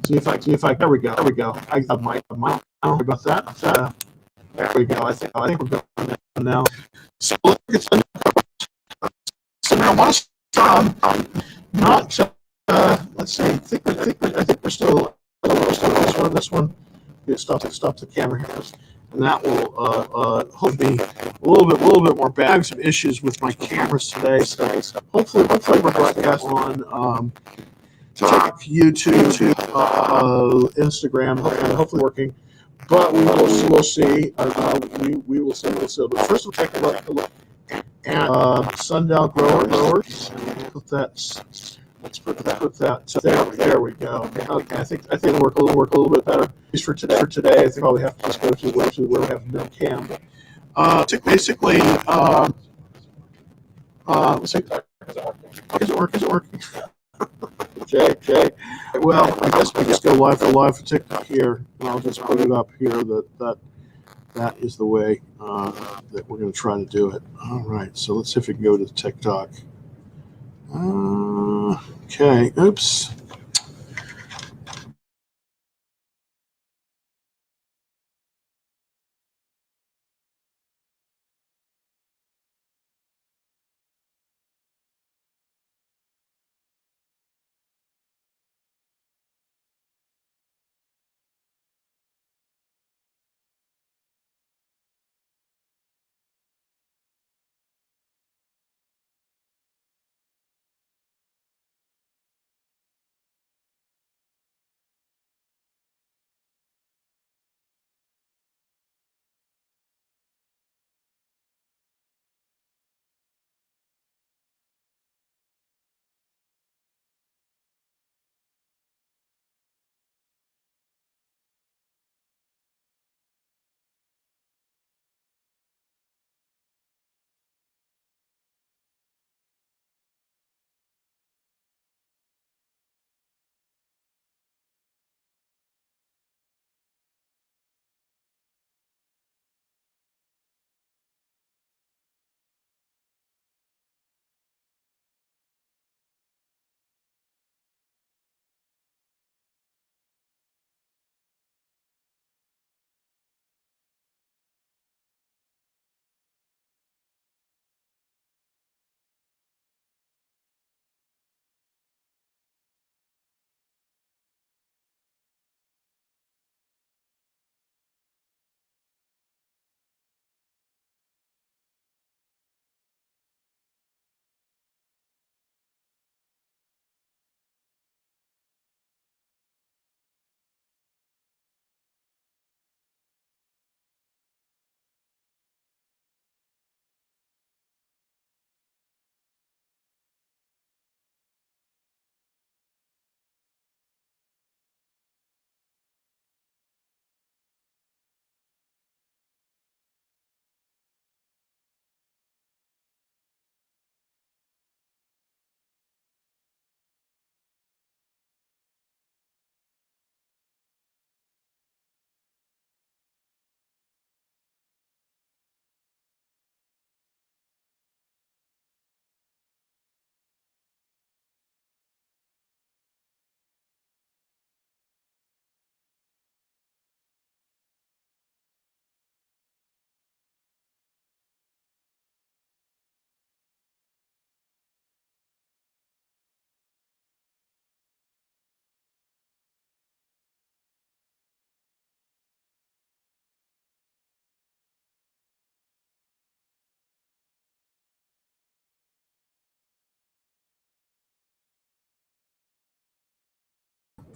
see if I there we go. There we go. I got my about that. There we go. I think we're going now. So look at so now I want to not let's see. I think we're still this one. Yeah, stop the camera here, and that will hopefully be a little bit more bad. I have some issues with my cameras today, so hopefully we're broadcast on TikTok, YouTube, Instagram, hopefully working. But we'll see. We will see. But first, we'll take a look at Sundial growers. Let's put that. There we go. Okay, I think it'll work a little bit better. At least for today. I think probably have to just go to where we have no cam. Basically, let's see. Is it working? Jay. Well, I guess we just go live for TikTok here, and I'll just put it up here that is the way that we're going to try to do it. All right, so let's see if we can go to TikTok. Okay, oops.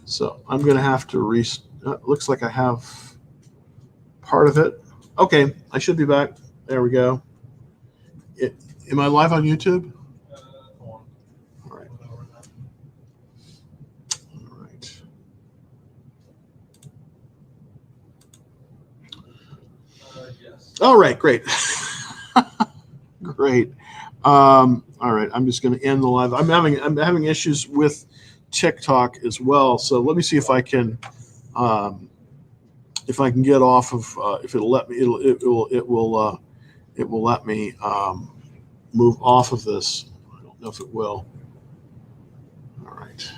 So I'm going to have to looks like I have part of it. Okay, I should be back. There we go. Am I live on YouTube? All right. All right. All right, great. Great. All right, I'm just going to end the live. I'm having issues with TikTok as well. So let me see if I can get off of if it'll let me. It will let me move off of this. I don't know if it will. All right.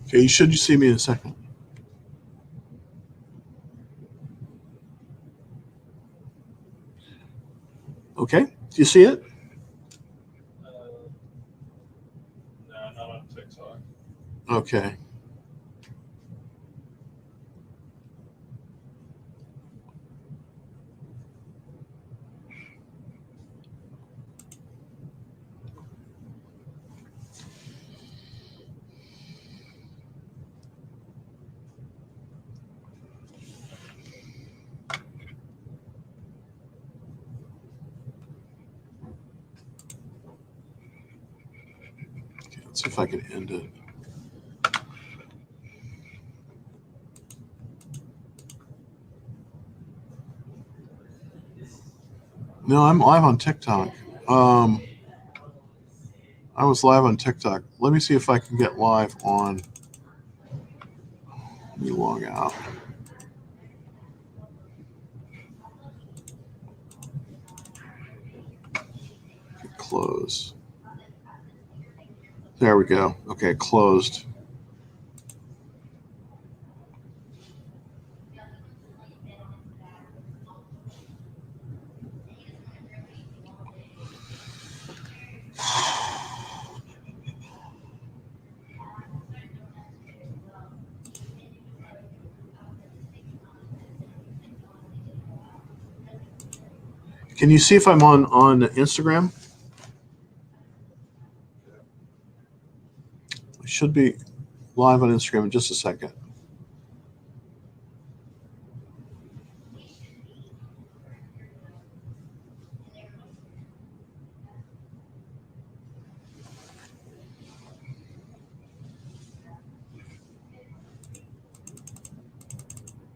Okay, you should see me in a second. Okay, do you see it? No, not on TikTok. Okay. Let's see if I can end it. No, I'm live on TikTok. I was live on TikTok. Let me see if I can get live on. Let me log out. Close. There we go. Okay, closed. Can you see if I'm on Instagram? I should be live on Instagram in just a second.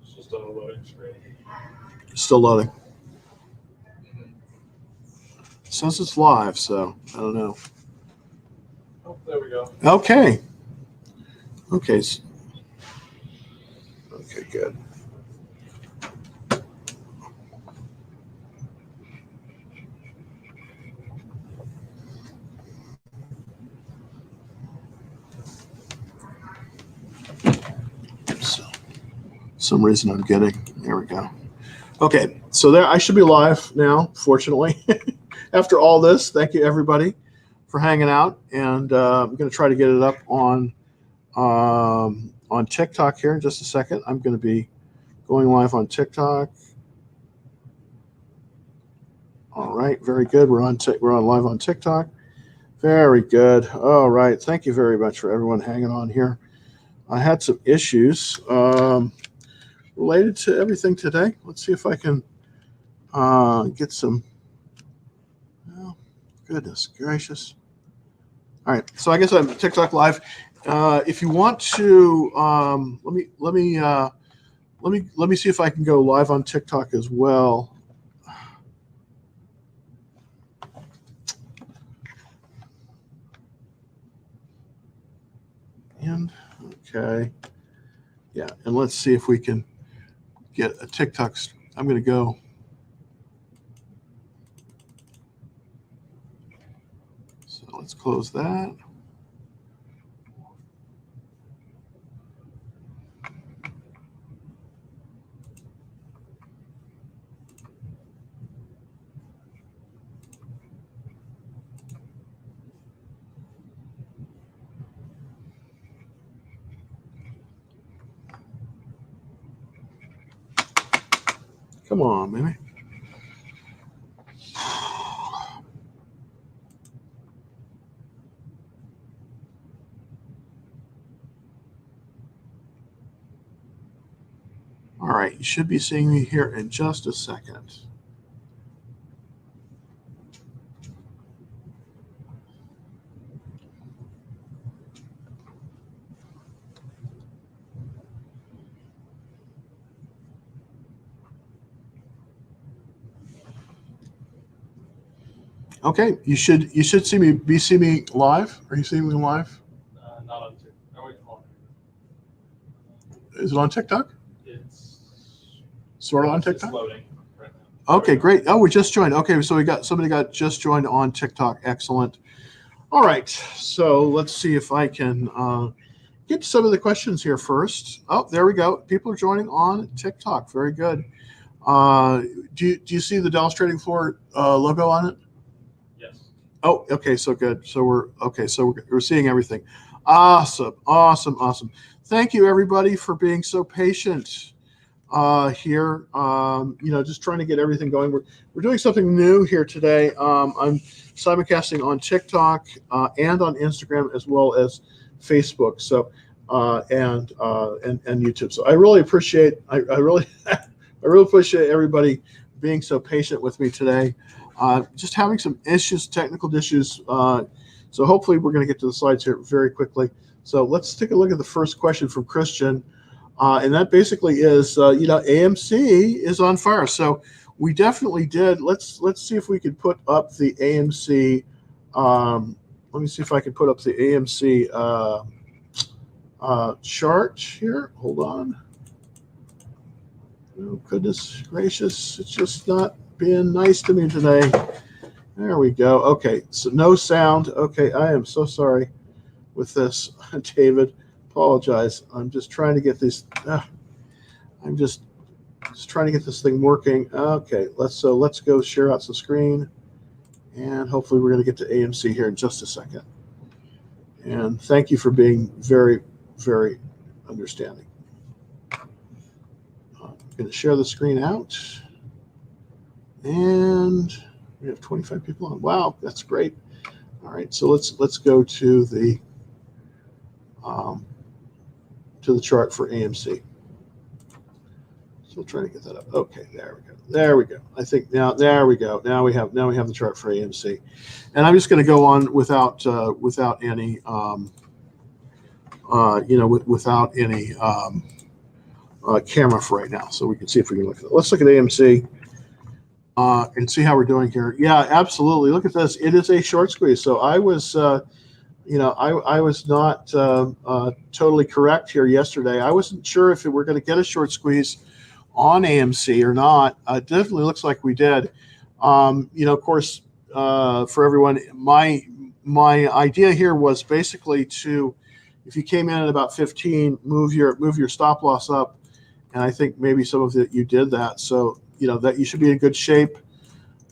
It's just on a loading screen. Still loading. It says it's live, so I don't know. Oh, there we go. Okay. Okay. Okay, good. So, some reason I'm getting, there we go. Okay, so there I should be live now, fortunately. After all this, thank you everybody for hanging out, and I'm going to try to get it up on TikTok here in just a second. I'm going to be going live on TikTok. All right, very good. We're on live on TikTok. Very good. All right, thank you very much for everyone hanging on here. I had some issues related to everything today. Let's see if I can get some. Oh, goodness gracious! All right, so I guess I'm TikTok live. If you want to, let me see if I can go live on TikTok as well. And okay, yeah, and let's see if we can get a TikTok. I'm going to go. So let's close that. Come on, man. All right, you should be seeing me here in just a second. Okay, you should see me live. Are you seeing me live? Not on TikTok. Oh, wait, hold on. Is it on TikTok? It's Sort of on it's TikTok. loading right now. Okay, great. Oh, we just joined. Okay, so somebody got just joined on TikTok. Excellent. All right, so let's see if I can get to some of the questions here first. Oh, there we go. People are joining on TikTok. Very good. Do you see the Dallas Trading Floor logo on it? Yes. Oh, okay. So good. So we're seeing everything. Awesome. Awesome. Awesome. Thank you, everybody, for being so patient here. Just trying to get everything going. We're doing something new here today. I'm simulcasting on TikTok and on Instagram as well as Facebook. So and YouTube. So I really appreciate. I really I really appreciate everybody being so patient with me today. Just having some issues, technical issues. So hopefully we're going to get to the slides here very quickly. So let's take a look at the first question from Christian. And that basically is, AMC is on fire. So we definitely did. Let's see if we could put up the AMC. Let me see if I can put up the AMC chart here. Hold on. Oh, goodness gracious. It's just not being nice to me today. There we go. Okay. So no sound. Okay. I am so sorry with this, David. Apologize. I'm just trying to get this. I'm just trying to get this thing working. Okay, let's go share out some screen, and hopefully we're going to get to AMC here in just a second. And thank you for being very, very understanding. I'm going to share the screen out, and we have 25 people on. Wow, that's great. All right, so let's go to the chart for AMC. Still trying to get that up. Okay, there we go. There we go. I think now there we go. Now we have the chart for AMC, and I'm just going to go on without any without any camera for right now, so we can see if we can look at it. Let's look at AMC and see how we're doing here. Yeah, absolutely. Look at this. It is a short squeeze. So I was. I was not totally correct here yesterday. I wasn't sure if we're going to get a short squeeze on AMC or not. It definitely looks like we did. Of course, for everyone, my idea here was basically to, if you came in at about 15, move your stop loss up, and I think maybe some of you did that. So that you should be in good shape.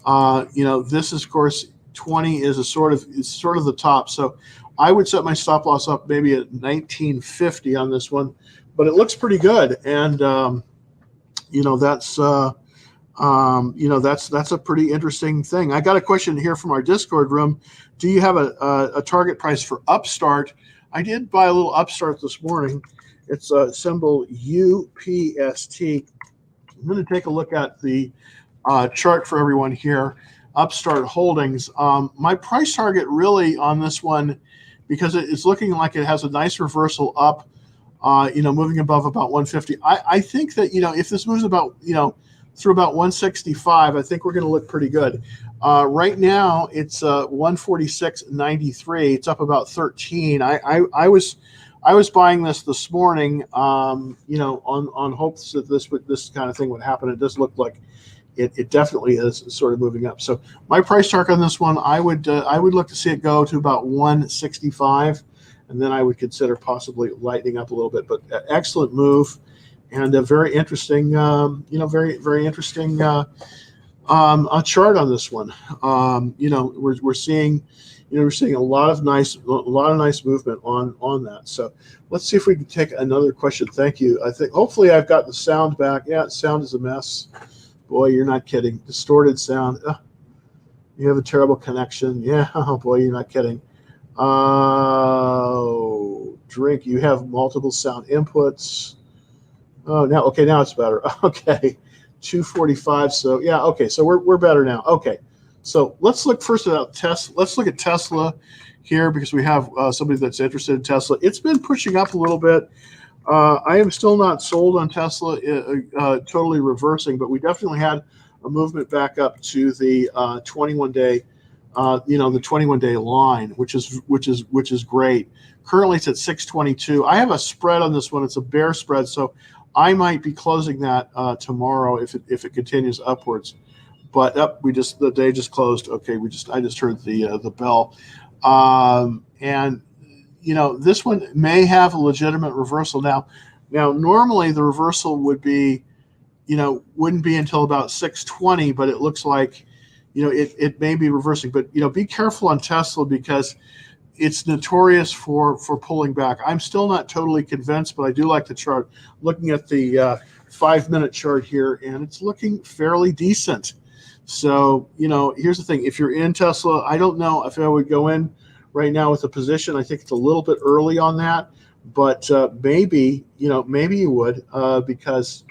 This is, of course, 20 is sort of the top. So I would set my stop loss up maybe at 1950 on this one, but it looks pretty good. And that's a pretty interesting thing. I got a question here from our Discord room. Do you have a target price for Upstart? I did buy a little Upstart this morning. It's a symbol UPST. I'm going to take a look at the chart for everyone here. Upstart Holdings. My price target really on this one, because it's looking like it has a nice reversal up, moving above about 150. I think that, if this moves about, through about 165, I think we're going to look pretty good. Right now, it's 146.93. It's up about 13. I was buying this morning, on hopes that this kind of thing would happen. It does look like it definitely is sort of moving up. So my price target on this one, I would look to see it go to about 165, and then I would consider possibly lightening up a little bit. But excellent move, and a very interesting, very interesting a chart on this one. We're seeing a lot of nice movement on that. So let's see if we can take another question. Thank you. I think hopefully I've got the sound back. Yeah, sound is a mess. Boy, you're not kidding. Distorted sound. You have a terrible connection. Yeah, oh boy, you're not kidding. Drink. You have multiple sound inputs. Oh, now it's better. Okay, 245. So yeah, okay. So we're better now. Okay, so let's look first at Tesla. Let's look at Tesla here, because we have somebody that's interested in Tesla. It's been pushing up a little bit. I am still not sold on Tesla, totally reversing, but we definitely had a movement back up to the 21-day, the 21-day line, which is great. Currently, it's at 622. I have a spread on this one. It's a bear spread, so I might be closing that tomorrow if it continues upwards. But the day just closed. Okay, I just heard the bell, and this one may have a legitimate reversal now. Now, normally the reversal would be, wouldn't be until about 6:20, but it looks like, it may be reversing. But, be careful on Tesla because it's notorious for pulling back. I'm still not totally convinced, but I do like the chart. Looking at the 5-minute chart here, and it's looking fairly decent. So, here's the thing. If you're in Tesla, I don't know if I would go in right now with a position. I think it's a little bit early on that, but maybe you would because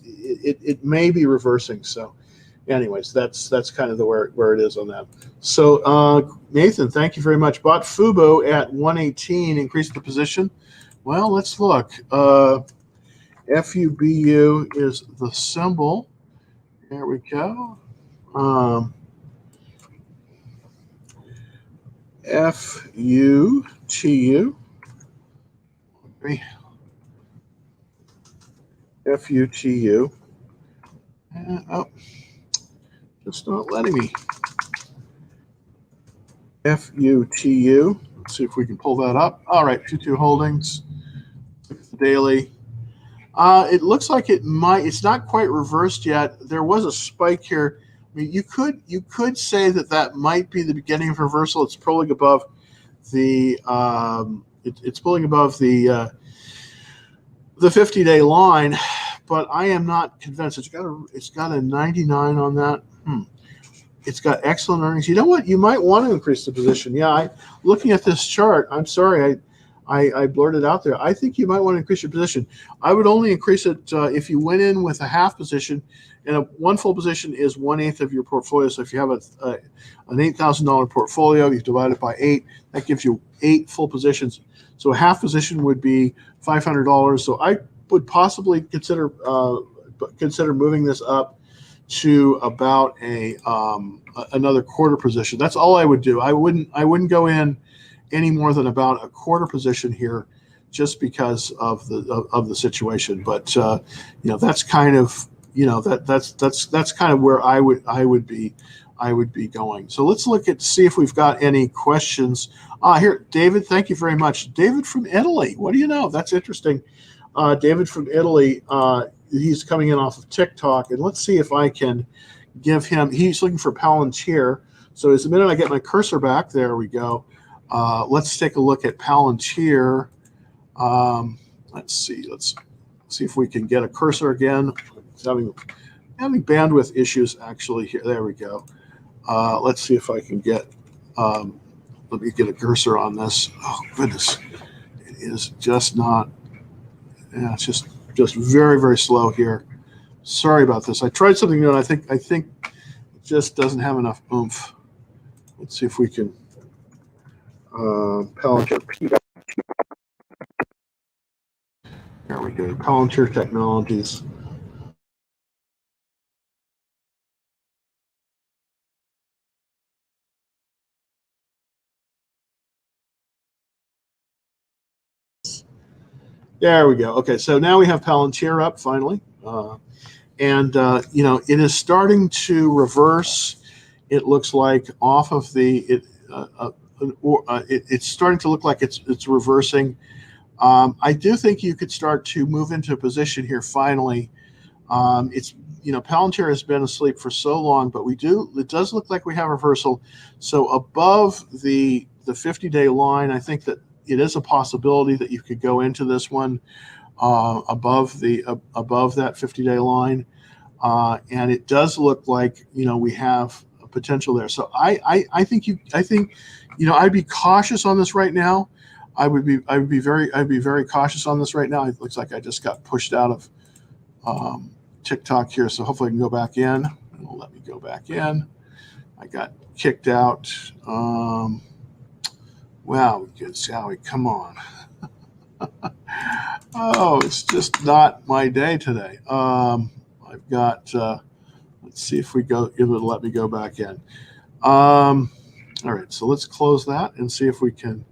it may be reversing. So anyways, that's kind of where it is on that. So Nathan, thank you very much. Bought Fubo at 118, increased the position. Well, let's look. FUBU is the symbol. There we go. FUTU. FUTU. Oh, just not letting me. FUTU. Let's see if we can pull that up. All right, FUTU Holdings. The daily. It looks like it might. It's not quite reversed yet. There was a spike here. I mean, you could say that might be the beginning of reversal. It's pulling above the. It's pulling above the 50-day line, but I am not convinced. It's got a 99 on that. It's got excellent earnings. You know what? You might want to increase the position. Yeah, looking at this chart, I'm sorry, I blurted out there. I think you might want to increase your position. I would only increase it if you went in with a half position, and one full position is 1/8 of your portfolio. So if you have an $8,000 portfolio, you divide it by 8, that gives you 8 full positions. So a half position would be $500. So I would possibly consider moving this up to about another quarter position. That's all I would do. I wouldn't go in any more than about a quarter position here, just because of the situation. But that's kind of that's kind of where I would be going. So let's see if we've got any questions. Here, David, thank you very much. David from Italy. What do you know? That's interesting. David from Italy. He's coming in off of TikTok, and let's see if I can give him. He's looking for Palantir. So as the minute I get my cursor back, there we go. Let's take a look at Palantir. Let's see if we can get a cursor again. It's having bandwidth issues actually here. There we go. Let's see if I can get. Let me get a cursor on this. Oh goodness, it is just not. Yeah, it's just very, very slow here. Sorry about this. I tried something new, and I think it just doesn't have enough oomph. Let's see if we can. Palantir. There we go. Palantir Technologies. There we go. Okay, so now we have Palantir up finally, and it is starting to reverse. It looks like off of the it's starting to look like it's reversing. I do think you could start to move into a position here finally. Palantir has been asleep for so long, but it does look like we have reversal. So above the 50-day line, I think that it is a possibility that you could go into this one above that 50-day line, and it does look like we have a potential there. So I think I'd be cautious on this right now. I'd be very cautious on this right now. It looks like I just got pushed out of TikTok here, so hopefully I can go back in. It'll let me go back in. I got kicked out. Wow, Sally, come on. Oh, it's just not my day today. I've got, let's see if it'll let me go back in. All right, so let's close that and see if we can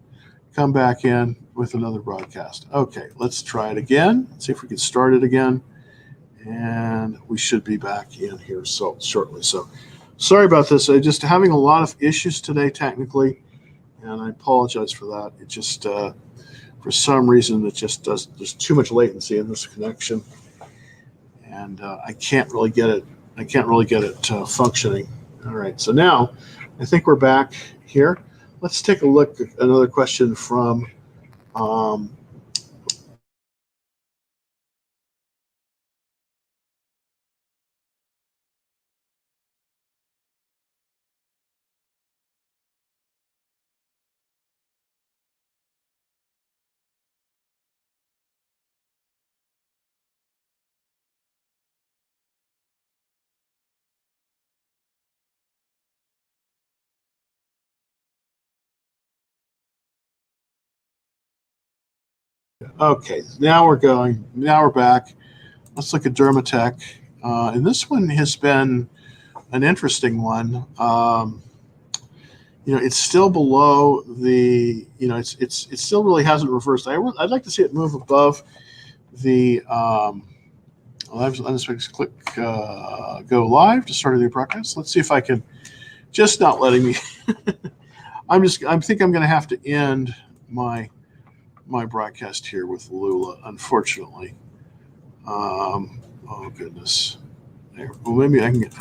come back in with another broadcast. Okay, let's try it again. See if we can start it again. And we should be back in here shortly. So sorry about this. I'm just having a lot of issues today technically. and I apologize for that. It just for some reason it just does. There's too much latency in this connection, and I can't really get it. I can't really get it functioning. All right, so now I think we're back here. Let's take a look at another question from. Okay, now we're going. Now we're back. Let's look at Dermatech. And this one has been an interesting one. It's still below the. It still really hasn't reversed. I'd like to see it move above the. I'm just going to click go live to start a new broadcast. Let's see if I can. Just not letting me. I think I'm going to have to end my broadcast here with Lula, unfortunately. Oh goodness. There. Well, maybe I can get.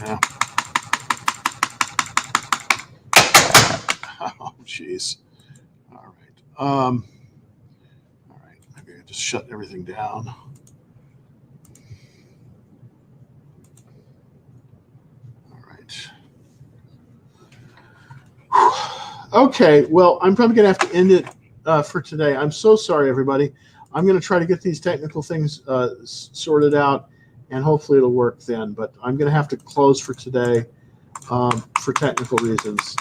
Oh jeez. All right. All right. Maybe I just shut everything down. All right. Okay. Well, I'm probably going to have to end it for today. I'm so sorry, everybody. I'm going to try to get these technical things sorted out, and hopefully it'll work then. But I'm going to have to close for today for technical reasons.